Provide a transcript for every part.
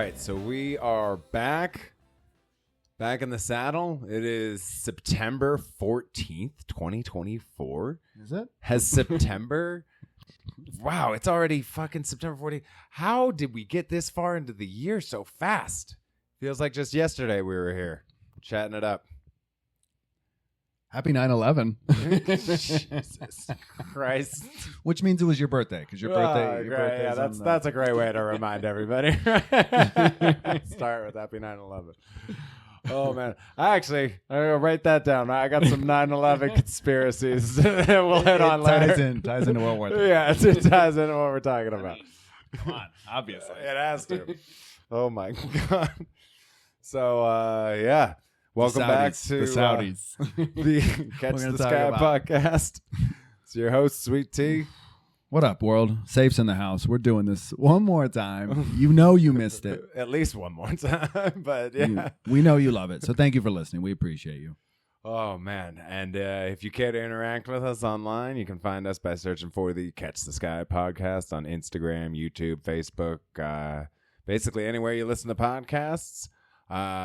right, so we are back in the saddle. It is September 14th, 2024. Is it? Has September... Wow, it's already fucking September 14th. How did we get this far into the year so fast? Feels like just yesterday we were here, chatting it up. Happy 9/11. Jesus Christ. Which means it was your birthday, because your birthday. Yeah, that's a great way to remind everybody. Start with Happy 9/11. Oh man, I'm gonna write that down. I got some 9/11 conspiracies that we'll hit on later. Ties into what we're Yeah, it ties into what we're talking about. Come on, obviously. It has to. Oh my god. So yeah. Welcome back to the Saudis. The Catch the Sky podcast. It's your host, Sweet Tea. What up, world? Safe's in the house. We're doing this one more time. You know you missed it. At least one more time, but yeah. We know you love it, so thank you for listening. We appreciate you. Oh, man. And if you care to interact with us online, you can find us by searching for the Catch the Sky podcast on Instagram, YouTube, Facebook, basically anywhere you listen to podcasts.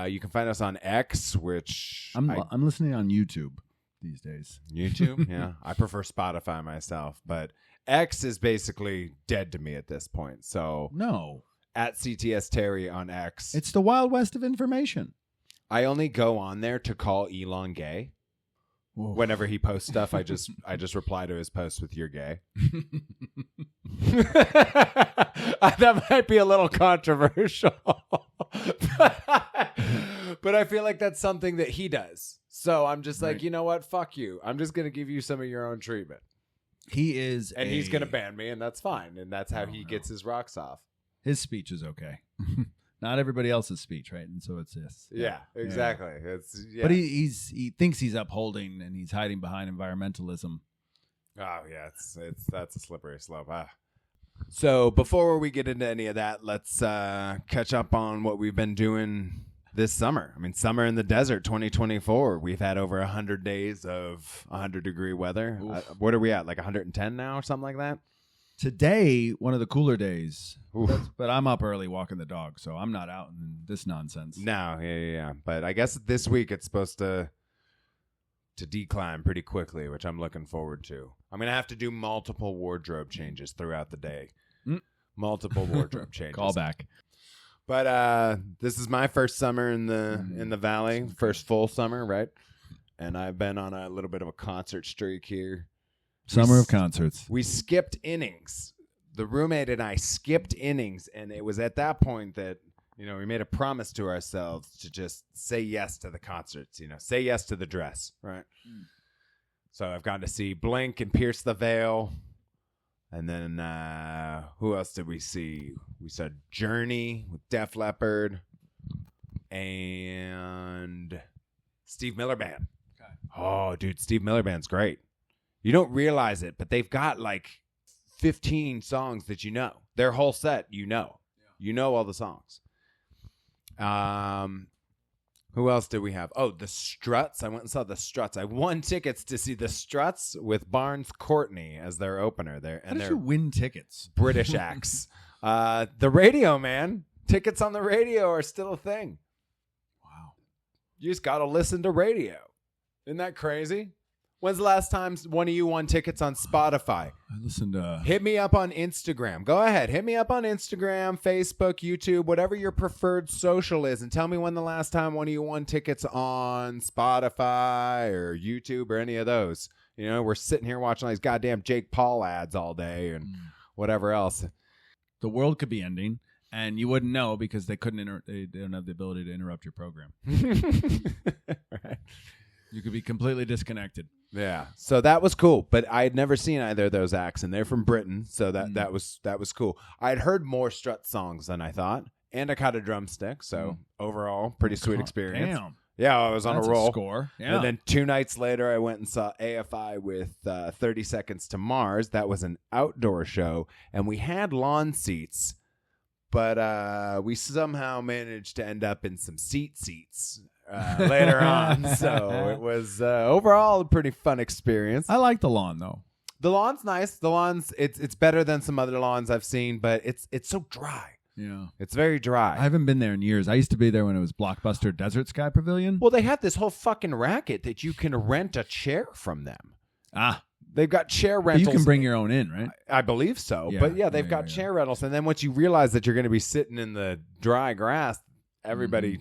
You can find us on X, which... I'm listening on YouTube these days. YouTube? Yeah. I prefer Spotify myself, but X is basically dead to me at this point. So no. At CTS Terry on X. It's the Wild West of information. I only go on there to call Elon gay. Whoa. Whenever he posts stuff, I just reply to his post with "you're gay." That might be a little controversial, but I feel like that's something that he does. So I'm just like, you know what? Fuck you. I'm just gonna give you some of your own treatment. He is, and he's gonna ban me, and that's fine. And that's how he gets his rocks off. His speech is okay. Not everybody else's speech, right? And so it's this. Yeah, exactly. Yeah. It's But he thinks he's upholding and he's hiding behind environmentalism. Oh yeah, that's a slippery slope. So before we get into any of that, let's catch up on what we've been doing this summer. I mean, summer in the desert 2024. We've had over 100 days of 100-degree weather. What are we at? Like 110 now or something like that? Today, one of the cooler days, but I'm up early walking the dog, so I'm not out in this nonsense. No, yeah. But I guess this week it's supposed to decline pretty quickly, which I'm looking forward to. I'm going to have to do multiple wardrobe changes throughout the day. Multiple wardrobe changes. Call back. But this is my first summer in the Valley, first full summer, right? And I've been on a little bit of a concert streak here. Summer of concerts. We skipped innings. The roommate and I skipped innings, and it was at that point that, we made a promise to ourselves to just say yes to the concerts, say yes to the dress, right? So I've gone to see Blink and Pierce the Veil, and then who else did we see? We saw Journey with Def Leppard and Steve Miller Band. Okay. Oh, dude, Steve Miller Band's great. You don't realize it, but they've got like 15 songs that you know. Their whole set, you know. Yeah. You know all the songs. Who else did we have? Oh, the Struts. I went and saw the Struts. I won tickets to see the Struts with Barnes Courtney as their opener. How did you win tickets? British acts. The radio, man. Tickets on the radio are still a thing. Wow. You just got to listen to radio. Isn't that crazy? When's the last time one of you won tickets on Spotify? I listened to... Hit me up on Instagram. Go ahead. Hit me up on Instagram, Facebook, YouTube, whatever your preferred social is, and tell me when the last time one of you won tickets on Spotify or YouTube or any of those. We're sitting here watching all these goddamn Jake Paul ads all day and whatever else. The world could be ending, and you wouldn't know because they couldn't. They don't have the ability to interrupt your program. Right. You could be completely disconnected. Yeah, so that was cool, but I had never seen either of those acts, and they're from Britain, so that was cool. I'd heard more Struts songs than I thought, and I caught a drumstick, so overall, pretty sweet experience. Damn. Yeah, I was on a roll. Score. Yeah. And then 2 nights later, I went and saw AFI with 30 Seconds to Mars. That was an outdoor show, and we had lawn seats, but we somehow managed to end up in some seats. Later on, so it was overall a pretty fun experience. I like the lawn though. The lawn's nice. The lawn's it's better than some other lawns I've seen, but it's so dry. Yeah. It's very dry. I haven't been there in years. I used to be there when it was Blockbuster Desert Sky Pavilion. Well, they have this whole fucking racket that you can rent a chair from them. Ah. They've got chair But rentals. you can bring your own in, right? I believe so. Yeah, But yeah, they've got yeah. chair rentals. And then once you realize that you're going to be sitting in the dry grass, everybody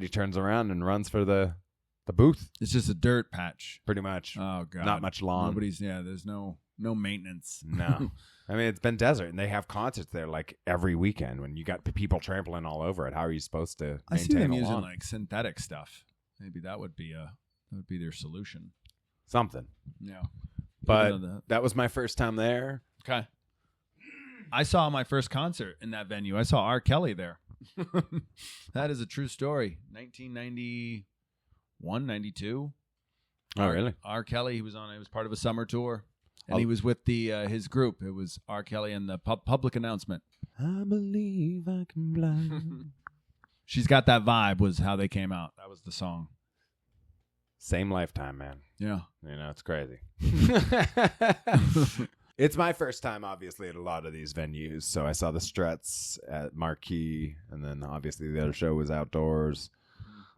turns around and runs for the booth. It's just a dirt patch. Pretty much. Oh, God. Not much lawn. There's no maintenance. No. I mean, it's been desert, and they have concerts there like every weekend when you got people trampling all over it. How are you supposed to maintain I see them a using lawn? like synthetic stuff. Maybe that would be their solution. Something. Yeah. But that was my first time there. Okay. I saw my first concert in that venue. I saw R. Kelly there. That is a true story. 1991, 92. Oh, really? R. Kelly, he was part of a summer tour. And he was with his group. It was R. Kelly and the public announcement. I believe I can fly. She's Got That Vibe was how they came out. That was the song. Same lifetime, man. Yeah. You know, it's crazy. It's my first time, obviously, at a lot of these venues. So I saw the Struts at Marquee, and then obviously the other show was outdoors.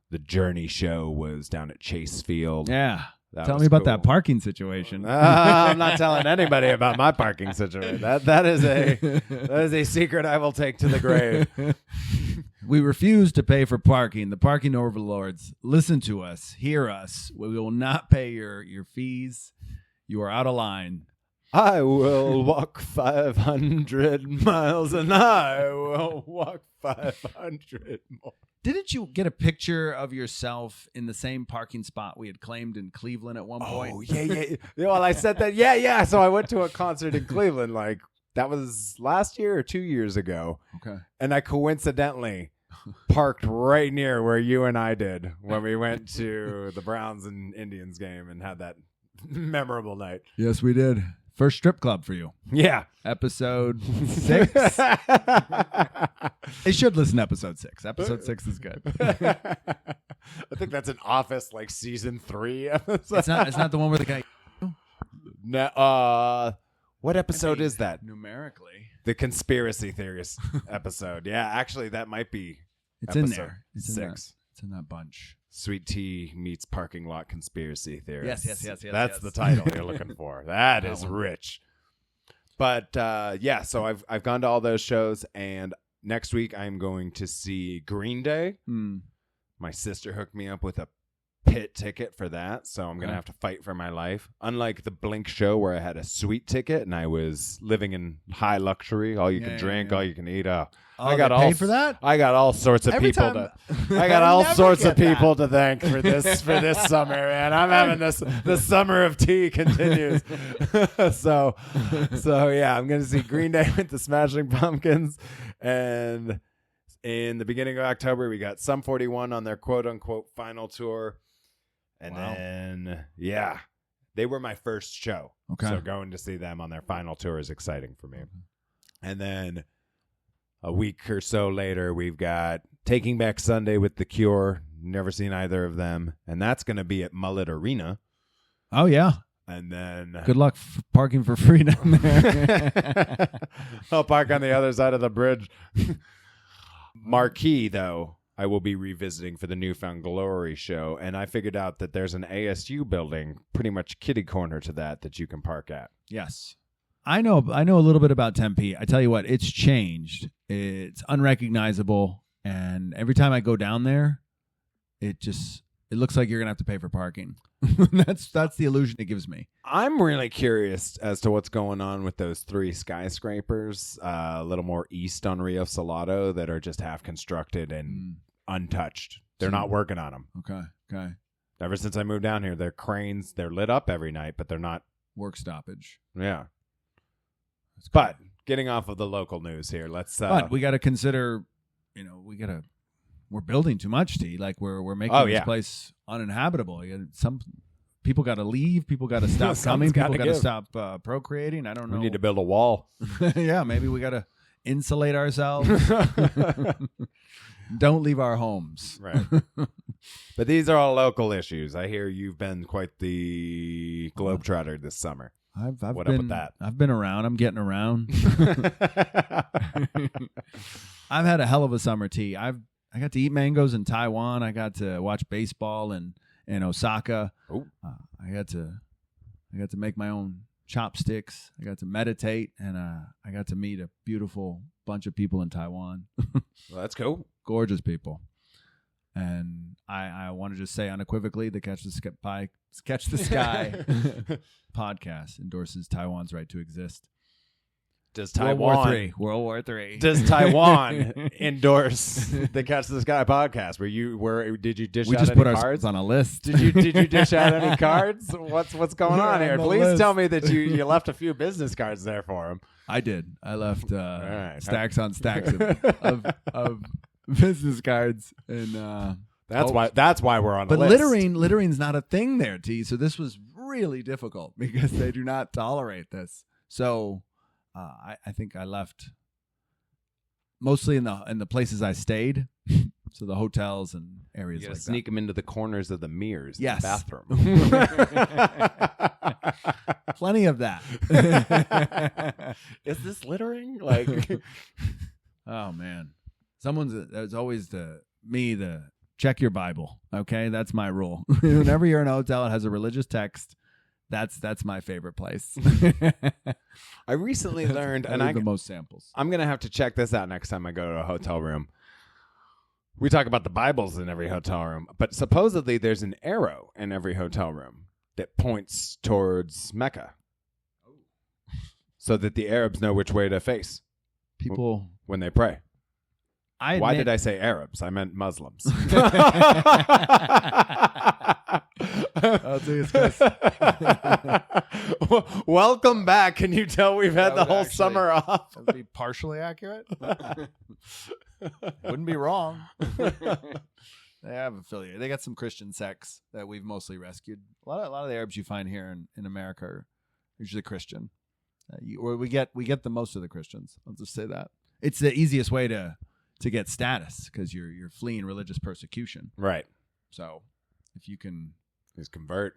The Journey show was down at Chase Field. Yeah. That Tell was me about cool. that parking situation. I'm not telling anybody about my parking situation. That is a secret I will take to the grave. We refuse to pay for parking. The parking overlords, listen to us, hear us. We will not pay your fees. You are out of line. I will walk 500 miles and I will walk 500 more. Didn't you get a picture of yourself in the same parking spot we had claimed in Cleveland at one point? Oh, yeah. Well, I said that. Yeah. So I went to a concert in Cleveland. Like, that was last year or 2 years ago. Okay. And I coincidentally parked right near where you and I did when we went to the Browns and Indians game and had that memorable night. Yes, we did. First strip club for you. Yeah. Episode 6. They should listen to episode 6. Episode 6 is good. I think that's an Office like season 3 episode. It's not the one where the guy No, what episode is that? numerically. The conspiracy theorist episode. Yeah, actually that might be It's in episode there. It's 6. It's in that bunch. Sweet Tea meets parking lot conspiracy theorist. Yes. That's the title you're looking for. That is rich. But yeah, so I've gone to all those shows, and next week I'm going to see Green Day. My sister hooked me up with a pit ticket for that, so I'm going to have to fight for my life. Unlike the Blink show where I had a sweet ticket and I was living in high luxury, all you can drink, all you can eat. I got all for that. I got all sorts of people to. I got all sorts of people to thank for this summer, man. I'm having this. The summer of tea continues. so yeah, I'm gonna see Green Day with the Smashing Pumpkins, and in the beginning of October we got Sum 41 on their quote unquote final tour, and then yeah, they were my first show. Okay, so going to see them on their final tour is exciting for me, and then. A week or so later, we've got Taking Back Sunday with The Cure. Never seen either of them. And that's going to be at Mullet Arena. Oh, yeah. And then... Good luck parking for free down there. I'll park on the other side of the bridge. Marquee, though, I will be revisiting for the Newfound Glory show. And I figured out that there's an ASU building, pretty much kitty corner to that you can park at. Yes. I know a little bit about Tempe. I tell you what, it's changed. It's unrecognizable, and every time I go down there, it looks like you're gonna have to pay for parking. That's the illusion it gives me. I'm really curious as to what's going on with those 3 skyscrapers, a little more east on Rio Salado, that are just half constructed and untouched. They're not working on them. Okay. Ever since I moved down here, their cranes, they're lit up every night, but they're not work stoppage. Yeah. But getting off of the local news here, let's. But we got to consider, we're building too much, T. Like we're making this place uninhabitable. Some people got to leave. People got to stop coming. People got to stop procreating. I don't know. We need to build a wall. Yeah, maybe we got to insulate ourselves. Don't leave our homes. Right. But these are all local issues. I hear you've been quite the globetrotter this summer. I've What been, up with that? I've been around. I'm getting around. I've had a hell of a summer, T. I got to eat mangoes in Taiwan. I got to watch baseball in Osaka. Oh. I got to make my own chopsticks. I got to meditate, and I got to meet a beautiful bunch of people in Taiwan. Well, that's cool. Gorgeous people. And I want to just say unequivocally, the Catch the Sky podcast endorses Taiwan's right to exist. Does World War III. Does Taiwan endorse the Catch the Sky podcast? Did you dish We out just any put cards? ourselves on a list. Did you dish out any cards? What's going on here? on the Please list. tell me that you left a few business cards there for him. I did. I left right. stacks on stacks of business cards, and That's why we're on the but list. littering's not a thing there, T. So this was really difficult because they do not tolerate this. So I think I left mostly in the places I stayed, so the hotels and areas You like gotta sneak them into the corners of the mirrors Yes. in the bathroom. plenty of that. Is this littering? Like, Oh man, there's always the check your Bible. Okay, that's my rule. Whenever you're in a hotel, it has a religious text. That's my favorite place. I recently learned, and the most samples. I'm gonna have to check this out next time I go to a hotel room. We talk about the Bibles in every hotel room, but supposedly there's an arrow in every hotel room that points towards Mecca, so that the Arabs know which way to face People, when they pray. Why admit- did I say Arabs? I meant Muslims. Oh, dude, it's 'cause- Welcome back. Can you tell we've had That the would whole actually- summer off? That would be partially accurate. Wouldn't be wrong. They have affiliated. They got some Christian sects that we've mostly rescued. A lot of the Arabs you find here in America are usually Christian. We get the most of the Christians. I'll just say that. It's the easiest way to get status because you're fleeing religious persecution. Right. So if you can Just convert.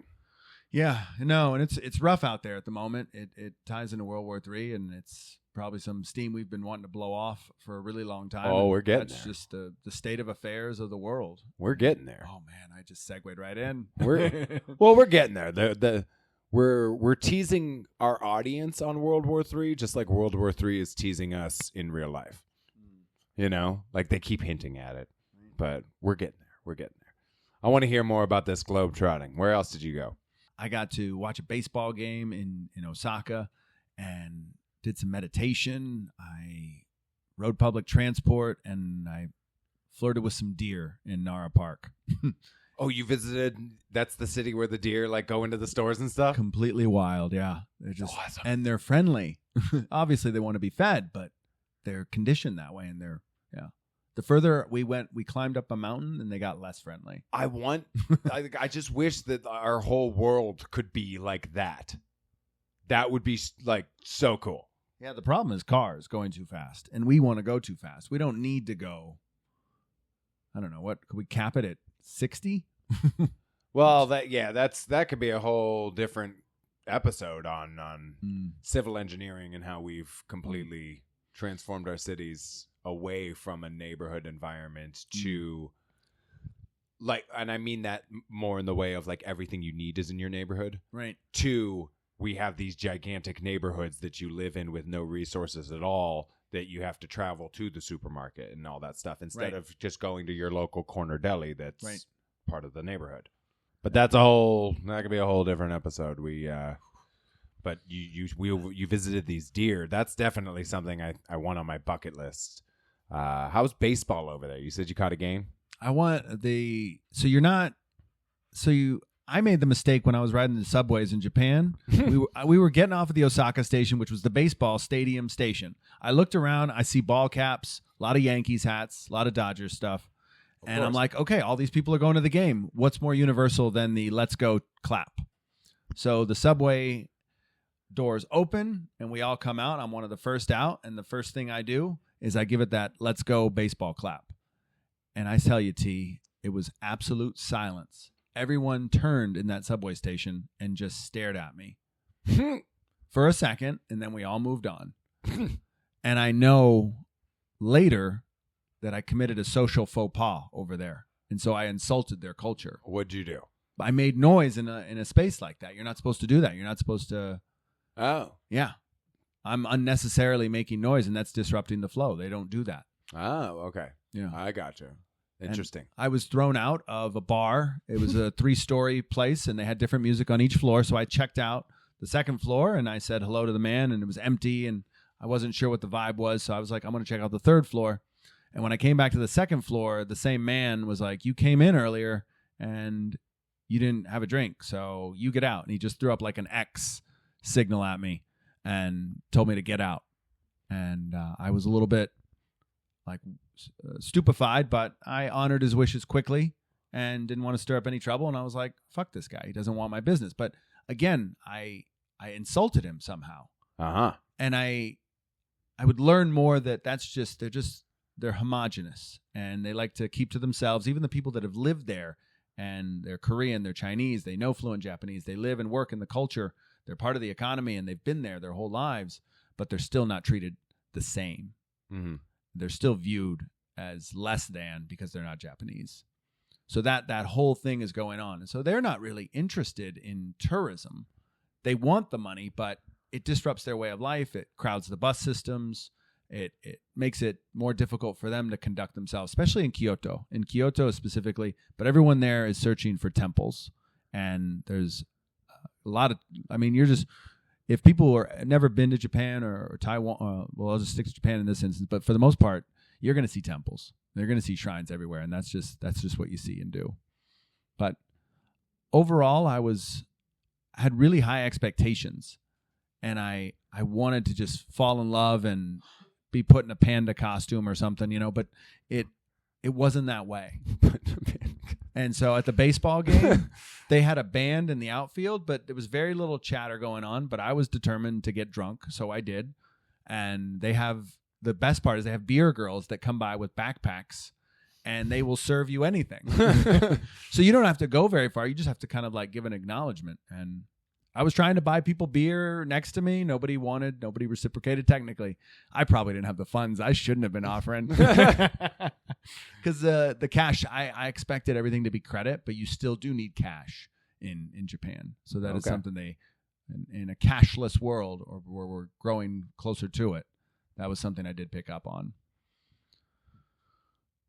Yeah, no, and it's rough out there at the moment. It ties into World War III, and it's probably some steam we've been wanting to blow off for a really long time. Oh, and we're getting that's there. just the state of affairs of the world. We're getting there. Oh man, I just segued right in. We're getting there. We're teasing our audience on World War III, just like World War III is teasing us in real life. You know, like they keep hinting at it, but we're getting there. We're getting there. I want to hear more about this globe trotting. Where else did you go? I got to watch a baseball game in Osaka and did some meditation. I rode public transport and I flirted with some deer in Nara Park. Oh, you visited? That's the city where the deer like go into the stores and stuff? Completely wild, yeah. They're just Awesome. and they're friendly. Obviously, they want to be fed, but they're conditioned that way, and they're The further we went, we climbed up a mountain, and they got less friendly. I just wish that our whole world could be like that. That would be like so cool. Yeah, the problem is cars going too fast, and we want to go too fast. We don't need to go. I don't know what could we cap it at 60? Well, that could be a whole different episode on civil engineering and how we've completely transformed our cities away from a neighborhood environment to like, and I mean that more in the way of like everything you need is in your neighborhood, Right. to we have these gigantic neighborhoods that you live in with no resources at all, that you have to travel to the supermarket and all that stuff instead Right. of just going to your local corner deli that's Right. part of the neighborhood. But that could be a whole different episode. But you visited these deer. That's definitely something I want on my bucket list. How's baseball over there? You said you caught a game? I made the mistake when I was riding the subways in Japan. we were getting off at the Osaka station, which was the baseball stadium station. I looked around. I see ball caps, a lot of Yankees hats, a lot of Dodgers stuff. And I'm like, okay, all these people are going to the game. What's more universal than the let's go clap? So the subway doors open and we all come out. I'm one of the first out. And the first thing I do is I give it that let's go baseball clap. And I tell you, T, it was absolute silence. Everyone turned in that subway station and just stared at me. for a second, and then we all moved on. And I know later that I committed a social faux pas over there. And so I insulted their culture. What'd you do? I made noise in a space like that. You're not supposed to do that. You're not supposed to. Oh. Yeah. I'm unnecessarily making noise, and that's disrupting the flow. They don't do that. Oh, okay. Yeah. I got you. Interesting. And I was thrown out of a bar. It was a 3-story place, and they had different music on each floor. So I checked out the second floor, and I said hello to the man, and it was empty, and I wasn't sure what the vibe was. So I was like, I'm going to check out the third floor. And when I came back to the second floor, the same man was like, you came in earlier, and you didn't have a drink, so you get out. And he just threw up like an X signal at me and told me to get out. And I was a little bit like stupefied, but I honored his wishes quickly and didn't want to stir up any trouble. And I was like, fuck this guy. He doesn't want my business. But again, I insulted him somehow. Uh-huh. And I would learn more that they're homogenous and they like to keep to themselves. Even the people that have lived there and they're Korean, they're Chinese, they know fluent Japanese, they live and work in the culture, they're part of the economy, and they've been there their whole lives, but they're still not treated the same. Mm-hmm. They're still viewed as less than because they're not Japanese. So that whole thing is going on. And so they're not really interested in tourism. They want the money, but it disrupts their way of life. It crowds the bus systems. It makes it more difficult for them to conduct themselves, especially in Kyoto. In Kyoto specifically, but everyone there is searching for temples. And there's a lot of, if people have never been to Japan or Taiwan, well, I'll just stick to Japan in this instance, but for the most part, you're going to see temples. They're going to see shrines everywhere, and that's just what you see and do. But overall, I had really high expectations, and I wanted to just fall in love and be put in a panda costume or something, but it wasn't that way. And so at the baseball game, they had a band in the outfield, but there was very little chatter going on, but I was determined to get drunk, so I did. And the best part is they have beer girls that come by with backpacks, and they will serve you anything. So you don't have to go very far. You just have to kind of like give an acknowledgement. And I was trying to buy people beer next to me. Nobody reciprocated technically. I probably didn't have the funds. I shouldn't have been offering. Because the cash, I expected everything to be credit, but you still do need cash in Japan. So that is something in a cashless world, or where we're growing closer to it, that was something I did pick up on.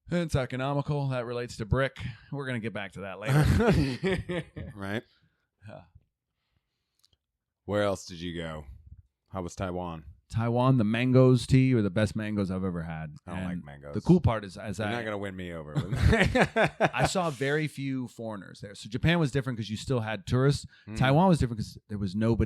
And it's economical. That relates to brick. We're going to get back to that later. Right. Where else did you go? How was Taiwan? Taiwan, the mangoes tea were the best mangoes I've ever had. I don't like mangoes. The cool part is, You're not going to win me over. I saw very few foreigners there. So Japan was different because you still had tourists. Taiwan was different because there was not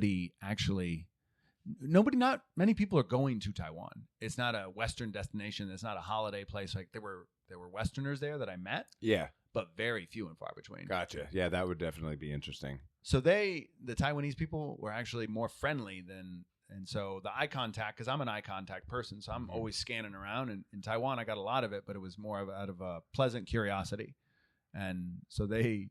many people are going to Taiwan. It's not a Western destination. It's not a holiday place. Like there were Westerners there that I met. Yeah. But very few and far between. Gotcha. Yeah, that would definitely be interesting. So the Taiwanese people were actually more friendly and so the eye contact, because I'm an eye contact person, so I'm always scanning around. And in Taiwan, I got a lot of it, but it was more out of a pleasant curiosity. And so it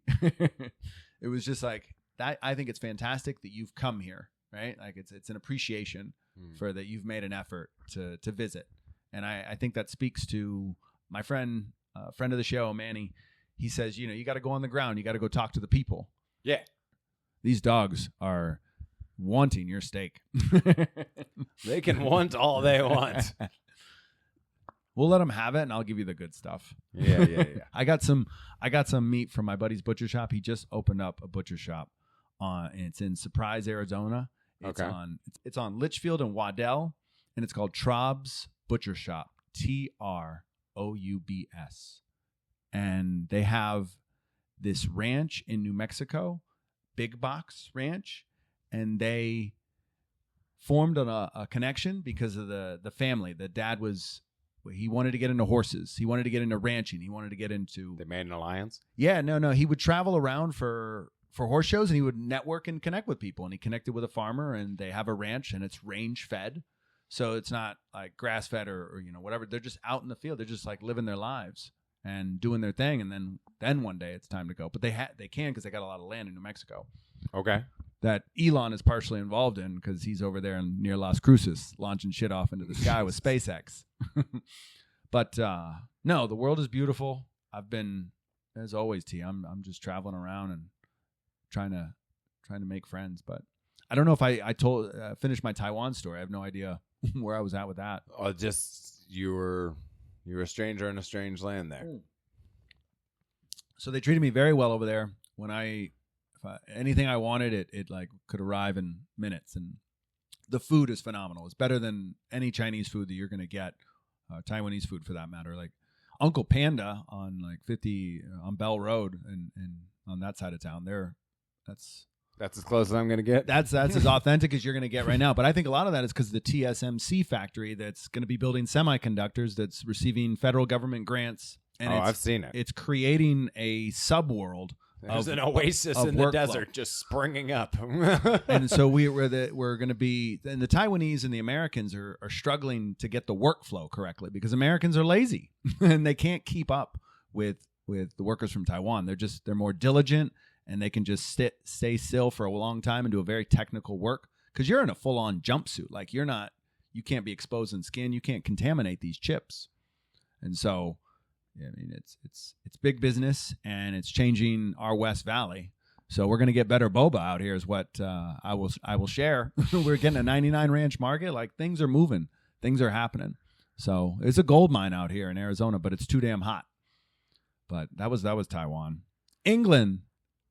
was just like, that. I think it's fantastic that you've come here, right? Like it's an appreciation for that you've made an effort to visit. And I think that speaks to my friend of the show, Manny. He says, you got to go on the ground. You got to go talk to the people. Yeah. These dogs are wanting your steak. They can want all they want. We'll let them have it, and I'll give you the good stuff. Yeah. I got some meat from my buddy's butcher shop. He just opened up a butcher shop and it's in Surprise, Arizona. It's on Litchfield and Waddell, and it's called Traub's Butcher Shop. Troubs. And they have this ranch in New Mexico, Big Box Ranch, and they formed on a connection because of the family. The dad he wanted to get into horses. He wanted to get into ranching. He wanted to get into... They made an alliance? Yeah, no. He would travel around for horse shows, and he would network and connect with people. And he connected with a farmer, and they have a ranch, and it's range fed. So it's not like grass fed or whatever. They're just out in the field. They're just like living their lives and doing their thing. And then one day it's time to go. But they can because they got a lot of land in New Mexico. Okay. that Elon is partially involved in because he's over there near Las Cruces launching shit off into the sky with SpaceX. But no, the world is beautiful. I've been, as always, T. I'm just traveling around and trying to make friends. But I don't know if I finished my Taiwan story. I have no idea where I was at with that. Oh, just you were a stranger in a strange land there. So they treated me very well over there. When anything I wanted, it like could arrive in minutes, and the food is phenomenal. It's better than any Chinese food that you're going to get, Taiwanese food for that matter. Like Uncle Panda on like 50 on Bell Road and on that side of town. That's as close as I'm going to get. That's as authentic as you're going to get right now. But I think a lot of that is because the TSMC factory that's going to be building semiconductors that's receiving federal government grants. And I've seen it. It's creating a subworld. There's an oasis in the desert just springing up. And so we're going to be, and the Taiwanese and the Americans are struggling to get the workflow correctly because Americans are lazy and they can't keep up with the workers from Taiwan. They're more diligent. And they can just stay still for a long time and do a very technical work because you're in a full-on jumpsuit. Like you can't be exposing skin. You can't contaminate these chips. And so, I mean, it's big business and it's changing our West Valley. So we're going to get better boba out here is what I will share. We're getting a 99 ranch market. Like things are moving. Things are happening. So it's a gold mine out here in Arizona, but it's too damn hot. But that was Taiwan. England.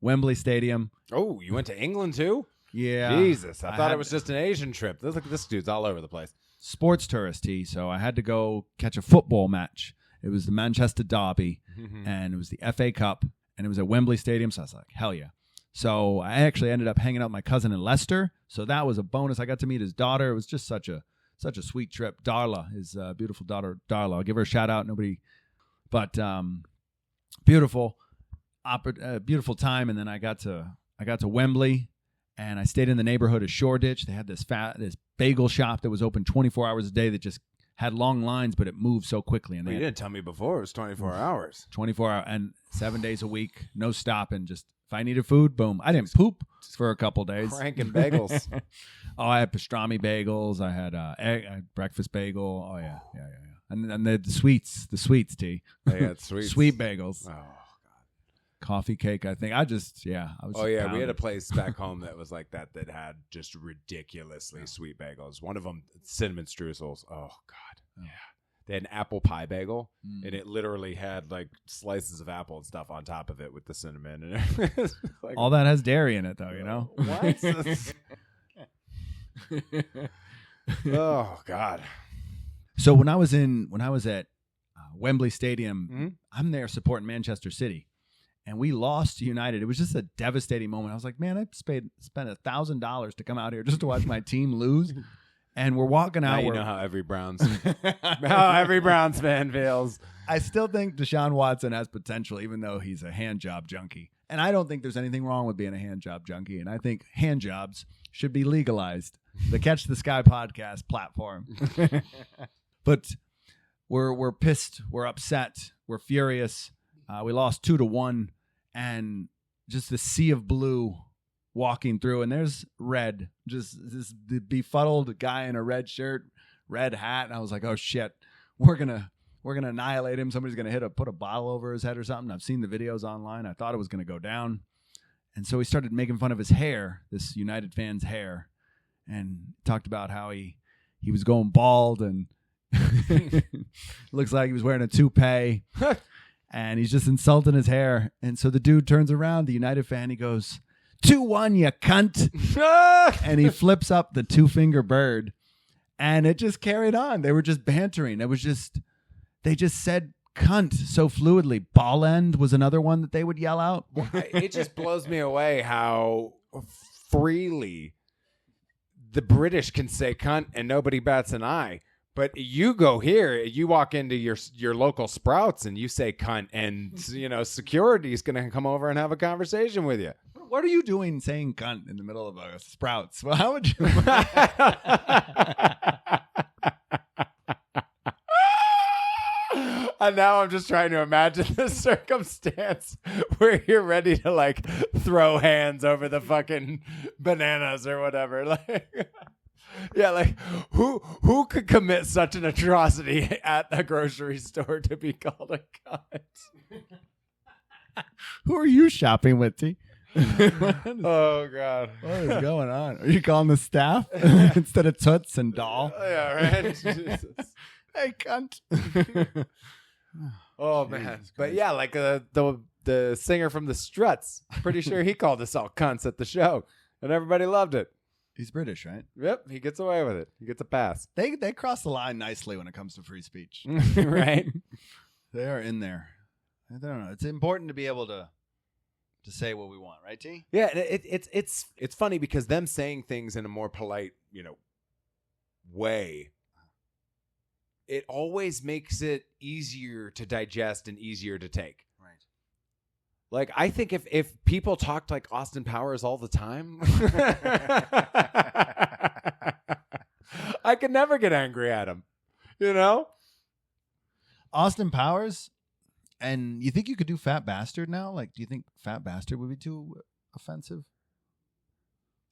Wembley Stadium. Oh, you went to England too? Yeah. Jesus, I thought it was just an Asian trip. This dude's all over the place. Sports tourist, so I had to go catch a football match. It was the Manchester Derby, and it was the FA Cup, and it was at Wembley Stadium, so I was like, hell yeah. So I actually ended up hanging out with my cousin in Leicester, so that was a bonus. I got to meet his daughter. It was just such a sweet trip. Darla, his beautiful daughter, Darla. I'll give her a shout out. But beautiful. Beautiful time, and then I got to Wembley, and I stayed in the neighborhood of Shoreditch. They had this bagel shop that was open 24 hours a day that just had long lines, but it moved so quickly. And you didn't tell me before it was 24 hours. 24 hours and 7 days a week, no stopping. Just if I needed food, boom. I didn't poop for a couple days. Cranking bagels. I had pastrami bagels. I had breakfast bagel. Oh yeah. And the sweets, T. They had sweets. Sweet bagels. Oh. Coffee cake, I think. I was we had a place back home that was like that had just ridiculously sweet bagels. One of them, cinnamon streusels. Oh God. Yeah. They had an apple pie bagel, and it literally had like slices of apple and stuff on top of it with the cinnamon. And like, all that has dairy in it, though. You know what? Oh God. So when I was at Wembley Stadium, I'm there supporting Manchester City. And we lost to United. It was just a devastating moment. I was like, man, I spent $1,000 to come out here just to watch my team lose. And we're walking out. Now you know how every Browns fan feels. I still think Deshaun Watson has potential, even though he's a hand job junkie. And I don't think there's anything wrong with being a hand job junkie. And I think hand jobs should be legalized. The Catch the Sky podcast platform. But we're pissed. We're upset. We're furious. We lost 2-1, and just the sea of blue walking through, and there's red, just this befuddled guy in a red shirt, red hat, and I was like, oh shit, we're gonna annihilate him. Somebody's gonna put a bottle over his head or something. I've seen the videos online. I thought it was gonna go down, and so he started making fun of his hair, this United fan's hair, and talked about how he was going bald and looks like he was wearing a toupee. And he's just insulting his hair. And so the dude turns around, the United fan, he goes, 2-1, you cunt. And he flips up the 2-finger bird. And it just carried on. They were just bantering. They just said cunt so fluidly. Ball end was another one that they would yell out. It just blows me away how freely the British can say cunt and nobody bats an eye. But you go here, you walk into your local Sprouts and you say cunt, and security is going to come over and have a conversation with you. What are you doing saying cunt in the middle of a Sprouts? Well, how would you? And now I'm just trying to imagine the circumstance where you're ready to like throw hands over the fucking bananas or whatever. Like, yeah, like who could commit such an atrocity at a grocery store to be called a cunt? Who are you shopping with, T? Oh God, what is going on? Are you calling the staff instead of Toots and Doll? Yeah, right. Jesus. Hey, cunt. Oh man, but yeah, like the singer from the Struts, pretty sure he called us all cunts at the show, and everybody loved it. He's British, right? Yep, he gets away with it. He gets a pass. They cross the line nicely when it comes to free speech. Right? They are in there. I don't know. It's important to be able to say what we want, right, T? Yeah, it's funny because them saying things in a more polite, way, it always makes it easier to digest and easier to take. Right. Like, I think if people talked like Austin Powers all the time, I could never get angry at him. Austin Powers, and you think you could do Fat Bastard now? Like, do you think Fat Bastard would be too offensive?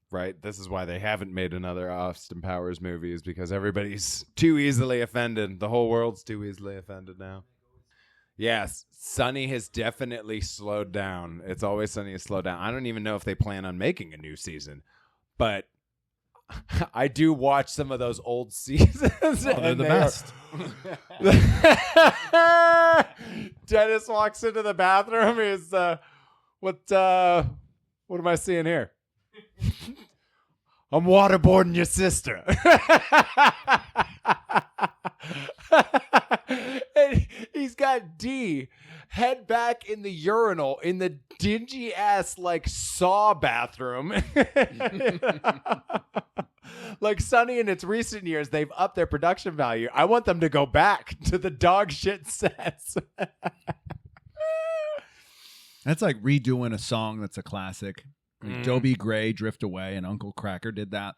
Right. This is why they haven't made another Austin Powers movie, is because everybody's too easily offended. The whole world's too easily offended now. Yes, Sunny has definitely slowed down. It's Always Sunny has slowed down. I don't even know if they plan on making a new season, but I do watch some of those old seasons. Oh, they're the best. Dennis walks into the bathroom. He's what am I seeing here? I'm waterboarding your sister. And he's got D head back in the urinal in the dingy ass like Saw bathroom. Like Sunny in its recent years, they've upped their production value. I want them to go back to the dog shit sets. That's like redoing a song that's a classic. Dobie Gray, Drift Away, and Uncle Cracker did that.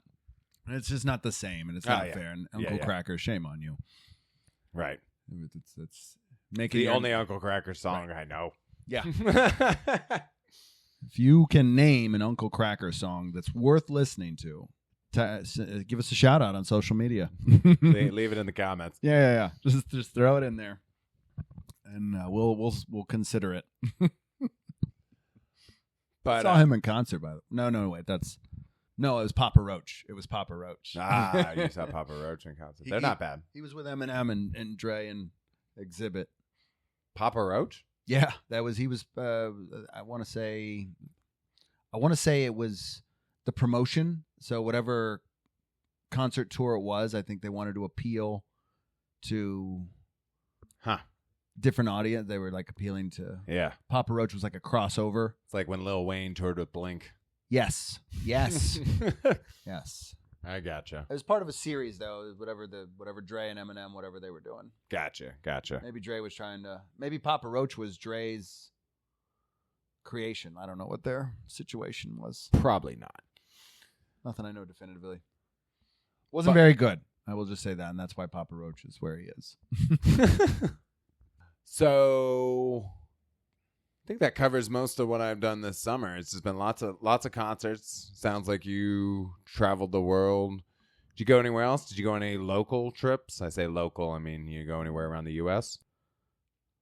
And it's just not the same, and it's not fair. And Uncle Cracker, shame on you. Right. It's making the only Uncle Cracker song I know. Yeah. If you can name an Uncle Cracker song that's worth listening to, give us a shout out on social media. Leave it in the comments. Yeah. Just throw it in there, and we'll consider it. But I saw him in concert, by the way. No, wait, it was Papa Roach. It was Papa Roach. You saw Papa Roach in concert. They're not bad. He was with Eminem and Dre and Exhibit. Papa Roach? Yeah, he was. I want to say it was the promotion. So whatever concert tour it was, I think they wanted to appeal to different audience. They were like appealing to. Yeah. Papa Roach was like a crossover. It's like when Lil Wayne toured with Blink. Yes. Yes. I gotcha. It was part of a series, though. Whatever Dre and Eminem, whatever they were doing. Gotcha. Maybe Dre was trying to. Maybe Papa Roach was Dre's creation. I don't know what their situation was. Probably not. Nothing I know definitively. Wasn't very good. I will just say that, and that's why Papa Roach is where he is. So, I think that covers most of what I've done this summer. It's just been lots of concerts. Sounds like you traveled the world. Did you go anywhere else? Did you go on any local trips? I say local, I mean you go anywhere around the U.S.?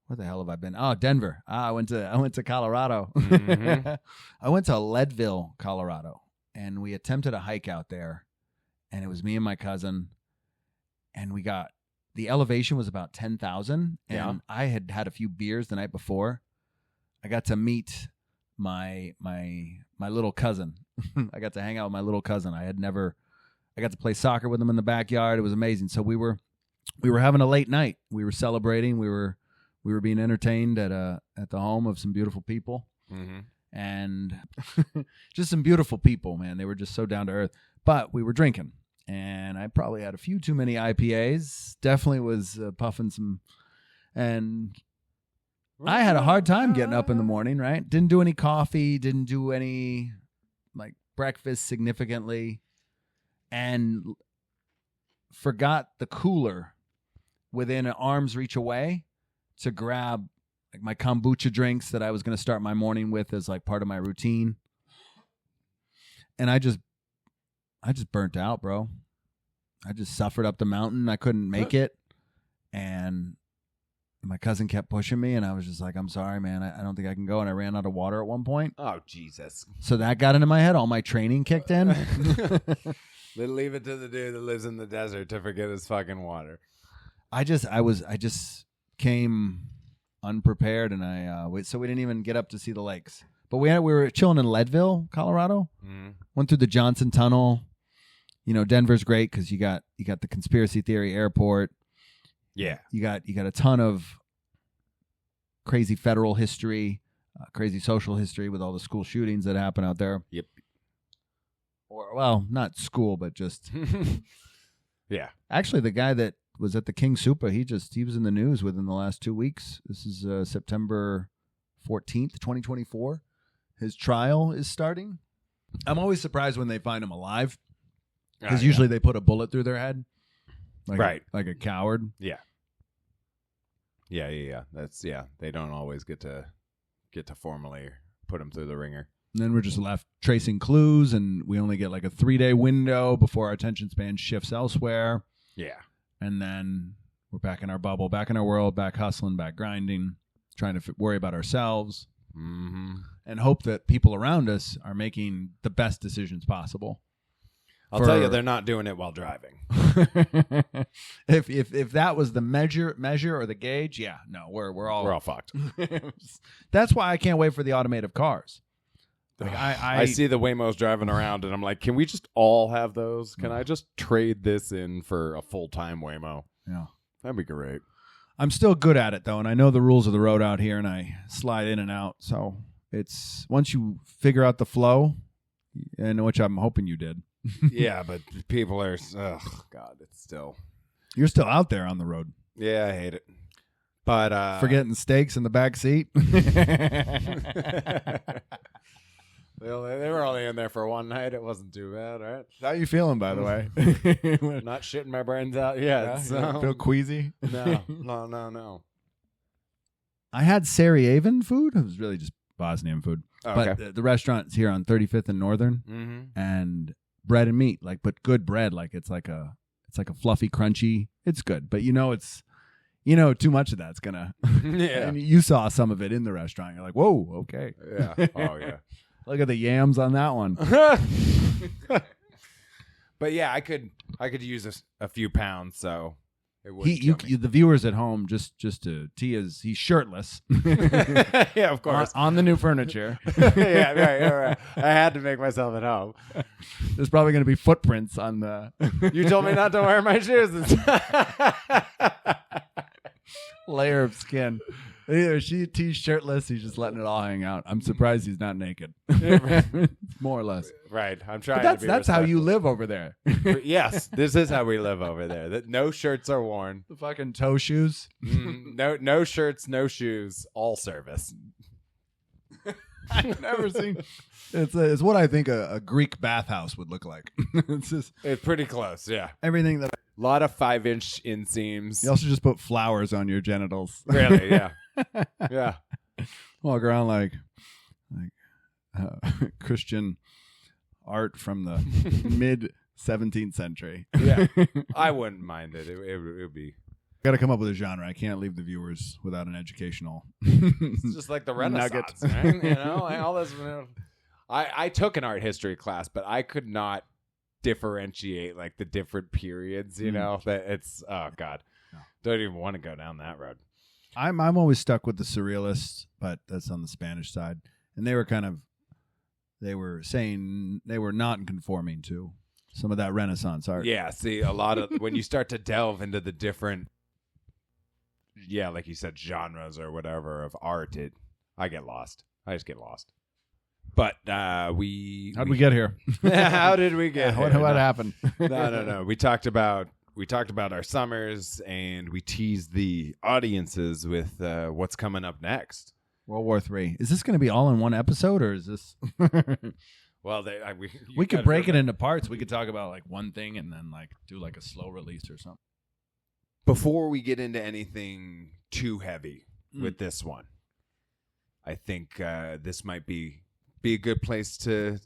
Where the hell have I been? Oh, Denver. I went to Colorado. Mm-hmm. I went to Leadville, Colorado, and we attempted a hike out there, and it was me and my cousin, and the elevation was about 10,000, and I had had a few beers the night before. I got to meet my little cousin. I got to hang out with my little cousin. I got to play soccer with him in the backyard. It was amazing. So we were having a late night. We were celebrating. We were being entertained at the home of some beautiful people. Mm-hmm. And just some beautiful people, man. They were just so down to earth. But we were drinking. And I probably had a few too many IPAs. Definitely was puffing some. And I had a hard time getting up in the morning, right? Didn't do any coffee. Didn't do any like breakfast significantly. And forgot the cooler within an arm's reach away to grab like my kombucha drinks that I was going to start my morning with as like part of my routine. And I just burnt out, bro. I just suffered up the mountain. I couldn't make it. And my cousin kept pushing me, and I was just like, I'm sorry, man. I don't think I can go. And I ran out of water at one point. Oh, Jesus. So that got into my head. All my training kicked in. Leave it to the dude that lives in the desert to forget his fucking water. I just came unprepared, and so we didn't even get up to see the lakes. But we were chilling in Leadville, Colorado. Mm-hmm. Went through the Johnson Tunnel. You know, Denver's great because you got the conspiracy theory airport. Yeah, you got a ton of crazy federal history, crazy social history with all the school shootings that happen out there. Yep. Or well, not school, but just yeah. Actually, the guy that was at the King Sopa, he was in the news within the last 2 weeks. This is September 14th, 2024. His trial is starting. I'm always surprised when they find him alive because usually they put a bullet through their head. Like a coward. Yeah. That's They don't always get to formally put him through the ringer. And then we're just left tracing clues, and we only get like a 3-day window before our attention span shifts elsewhere. Yeah. And then we're back in our bubble, back in our world, back hustling, back grinding, trying to worry about ourselves, and hope that people around us are making the best decisions possible. I'll tell you, they're not doing it while driving. If that was the measure or the gauge, yeah, no, we're all fucked. That's why I can't wait for the automated cars. Like I see the Waymos driving around, and I'm like, can we just all have those? Can I just trade this in for a full-time Waymo? Yeah, that'd be great. I'm still good at it though, and I know the rules of the road out here, and I slide in and out. So it's once you figure out the flow, and which I'm hoping you did. Yeah, but people are, God, it's still. You're still out there on the road. Yeah, I hate it. But forgetting steaks in the back seat. Well, they were only in there for one night. It wasn't too bad, right? How you feeling, by the way? Not shitting my brains out yet. Yeah, so. Feel queasy? No. I had Sarajevan food. It was really just Bosnian food. Oh, okay. But the restaurant's here on 35th and Northern, and bread and meat, but good bread. Like it's like a fluffy, crunchy. It's good, but too much of that's gonna. Yeah. And you saw some of it in the restaurant. You're like, whoa, okay. Yeah. Oh yeah. Look at the yams on that one. But yeah, I could use a few pounds, so it would. The viewers at home, just to he's shirtless. Yeah, of course, on the new furniture. Yeah, right. I had to make myself at home. There's probably going to be footprints on the. You told me not to wear my shoes. Layer of skin. Either he's shirtless, he's just letting it all hang out. I'm surprised he's not naked. More or less. Right. I'm trying but to be that's how you live over there. Yes, this is how we live over there. That no shirts are worn. The fucking toe shoes. No shirts, no shoes, all service. I've never seen. It's what I think a Greek bathhouse would look like. It's pretty close, yeah. Everything that. A lot of 5-inch inseams. You also just put flowers on your genitals. Really? Yeah. Yeah. Walk around like Christian art from the mid 17th century. Yeah. I wouldn't mind it. It would be. Got to come up with a genre. I can't leave the viewers without an educational. It's just like the Renaissance, right? All this. I took an art history class, but I could not differentiate like the different periods. That it's God, don't even want to go down that road. I'm always stuck with the surrealists, but that's on the Spanish side, and they were saying they were not conforming to some of that Renaissance art. Yeah, see, a lot of when you start to delve into the different. Yeah, like you said, genres or whatever of art, I get lost. I just get lost. But how'd we get here? How did we get here? What happened? No. We talked about our summers, and we teased the audiences with what's coming up next. World War III. Is this going to be all in one episode, or is this? Well, we could break it into parts. We could talk about like one thing and then like do like a slow release or something. Before we get into anything too heavy with this one, I think this might be a good place to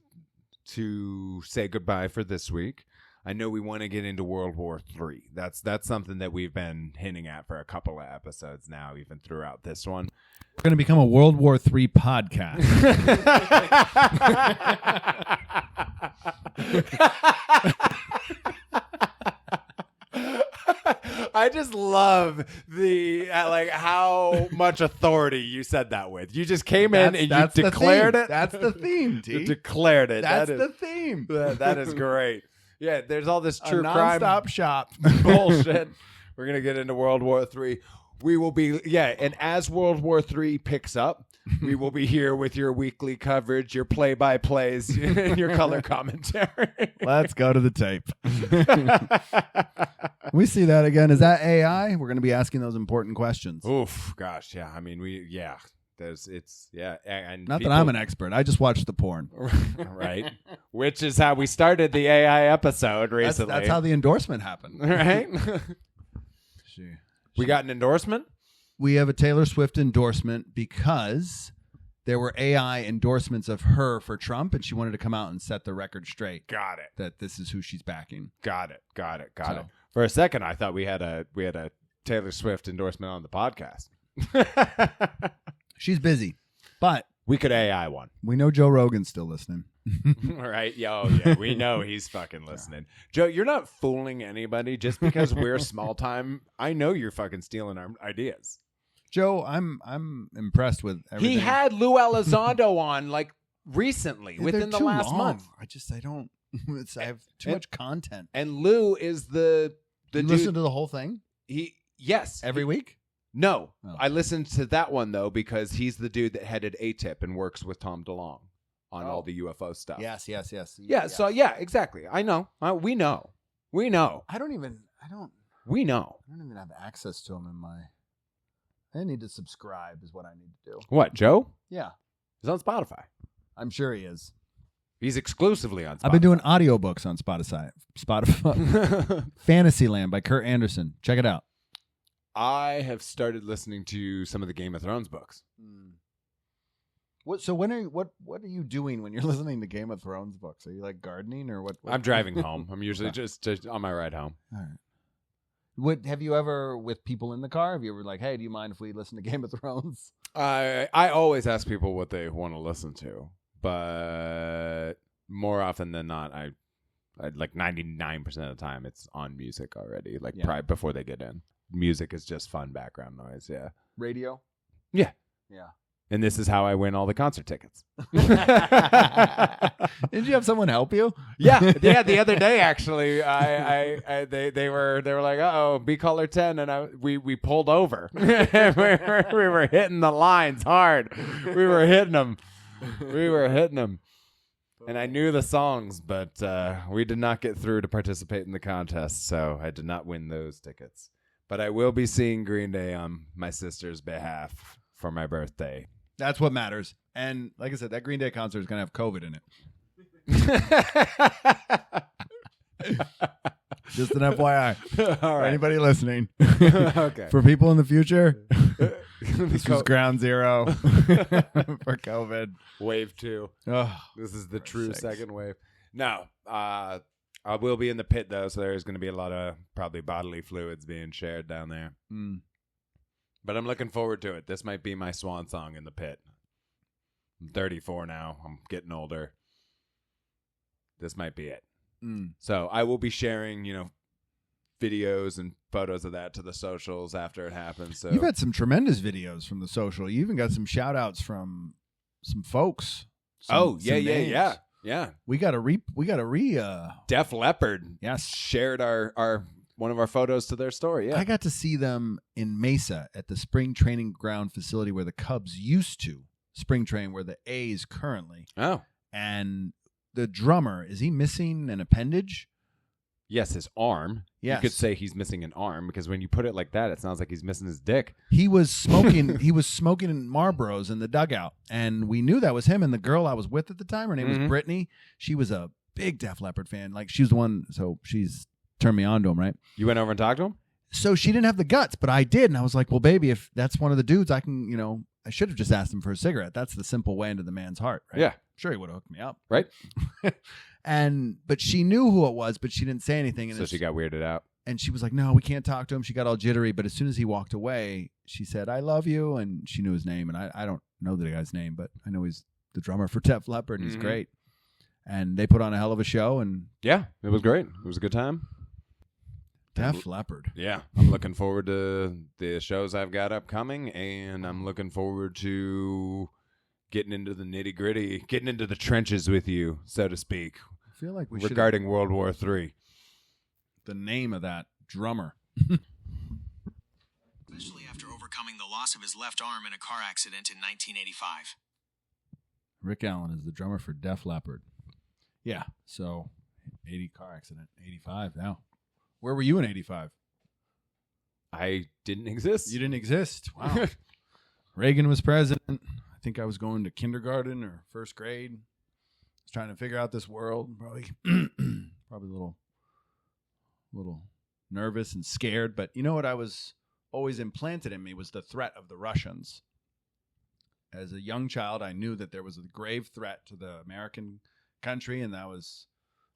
to say goodbye for this week. I know we want to get into World War III. That's something that we've been hinting at for a couple of episodes now, even throughout this one. We're going to become a World War III podcast. I just love the how much authority you said that with. You just came in and you declared it. That's the theme, T. You declared it. That's the theme. That is great. Yeah, there's all this true a crime non-stop shop bullshit. We're gonna get into World War III. We will be and as World War III picks up, we will be here with your weekly coverage, your play-by-plays, and your color commentary. Let's go to the tape. We see that again. Is that AI? We're going to be asking those important questions. Oof, gosh, yeah. I mean, and Not that I'm an expert. I just watched the porn. Right? Which is how we started the AI episode recently. That's how the endorsement happened. Right? We got an endorsement? We have a Taylor Swift endorsement because there were AI endorsements of her for Trump, and she wanted to come out and set the record straight. Got it. That this is who she's backing. Got it. For a second, I thought we had a Taylor Swift endorsement on the podcast. She's busy, but we could AI one. We know Joe Rogan's still listening. Right? Yeah, we know he's fucking listening. Joe, you're not fooling anybody just because we're small time. I know you're fucking stealing our ideas. Joe, I'm impressed with everything. He had Lou Elizondo on recently, within the last month. I don't. I have too much content. And Lou is the you dude. Listen to the whole thing? Yes. Every week? No. Oh. I listened to that one, though, because he's the dude that headed ATIP and works with Tom DeLonge on all the UFO stuff. Yes. Yeah, so, yeah, exactly. I know. We know. We know. We know. I don't even have access to him in my... I need to subscribe is what I need to do. What, Joe? Yeah. He's on Spotify. I'm sure he is. He's exclusively on Spotify. I've been doing audiobooks on Spotify. Fantasyland by Kurt Anderson. Check it out. I have started listening to some of the Game of Thrones books. What are you doing when you're listening to Game of Thrones books? Are you like gardening or what? I'm driving home. I'm usually just on my ride home. All right. What have you ever with people in the car? Have you ever like, hey, do you mind if we listen to Game of Thrones? I always ask people what they want to listen to, but more often than not, I like 99% of the time it's on music already. Like before they get in, music is just fun background noise. Yeah, radio. Yeah. And this is how I win all the concert tickets. Did you have someone help you? Yeah. The other day, actually, they were like, "Uh-oh, B color 10," and we pulled over. we were hitting the lines hard. We were hitting them. And I knew the songs, but we did not get through to participate in the contest, so I did not win those tickets. But I will be seeing Green Day on my sister's behalf for my birthday. That's what matters. And like I said, that Green Day concert is going to have COVID in it. Just an FYI. All right. Anybody listening. Okay. For people in the future, this was ground zero for COVID. Wave 2. Oh, this is the true second wave. No. I will be in the pit, though, so there's going to be a lot of probably bodily fluids being shared down there. But I'm looking forward to it. This might be my swan song in the pit. I'm 34 now. I'm getting older. This might be it. So I will be sharing, videos and photos of that to the socials after it happens. So you've had some tremendous videos from the social. You even got some shout outs from some folks. Yeah. We got to Def Leppard. Yes. Shared our one of our photos to their story. Yeah. I got to see them in Mesa at the spring training ground facility where the Cubs used to spring train, where the A's currently. Oh. And the drummer, is he missing an appendage? Yes, his arm. Yes. You could say he's missing an arm because when you put it like that, it sounds like he's missing his dick. He was smoking. He was smoking Marlboros in the dugout, and we knew that was him. And the girl I was with at the time, her name was Brittany. She was a big Def Leppard fan. Like she was the one. So she's turned me on to him. Right. You went over and talked to him. So she didn't have the guts, but I did, and I was like, "Well, baby, if that's one of the dudes, I can, I should have just asked him for a cigarette. That's the simple way into the man's heart, right? Yeah. Sure, he would have hooked me up. Right. But she knew who it was, but she didn't say anything. And So she got weirded out. And she was like, no, we can't talk to him. She got all jittery. But as soon as he walked away, she said, I love you. And she knew his name. And I don't know the guy's name, but I know he's the drummer for Def Leppard. And he's great. And they put on a hell of a show. And yeah, it was great. It was a good time. Def Leppard. Yeah, I'm looking forward to the shows I've got upcoming. And I'm looking forward to getting into the nitty-gritty, getting into the trenches with you, so to speak, I feel like we should regarding World War III. The name of that drummer. Especially after overcoming the loss of his left arm in a car accident in 1985. Rick Allen is the drummer for Def Leppard. Yeah, so 80 car accident, 85 now. Where were you in 85? I didn't exist. You didn't exist. Wow. Reagan was president. I think I was going to kindergarten or first grade. I was trying to figure out this world. Probably a little nervous and scared. But you know what I was always implanted in me was the threat of the Russians. As a young child, I knew that there was a grave threat to the American country, and that was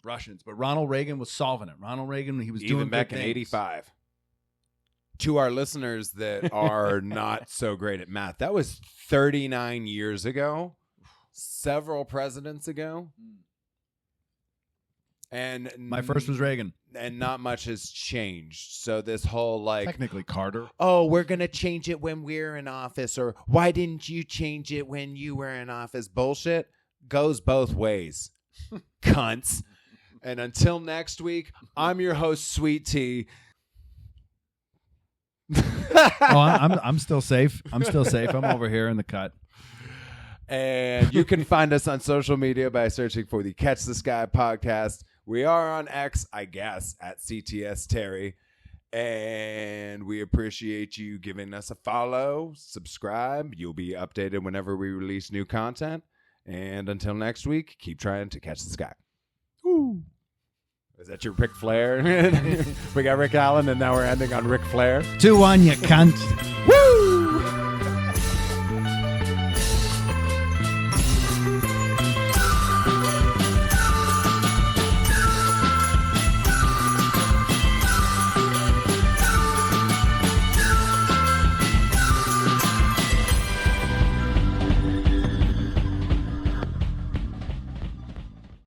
Russians. But Ronald Reagan was solving it. Ronald Reagan, he was doing even back good in things. 85. To our listeners that are not so great at math, that was 39 years ago, several presidents ago. And My first was Reagan. And not much has changed. So this whole Technically Carter. oh, we're going to change it when we're in office, or why didn't you change it when you were in office? Bullshit goes both ways. Cunts. And until next week, I'm your host, Sweet Tea. I'm still safe. I'm still safe. I'm over here in the cut. And you can find us on social media by searching for the Catch the Sky podcast. We are on X, I guess, at CTS Terry. And we appreciate you giving us a follow, subscribe. You'll be updated whenever we release new content. And until next week, keep trying to catch the sky. Woo. Is that your Ric Flair? We got Rick Allen, and now we're ending on Ric Flair. 2-1, you cunt. Woo!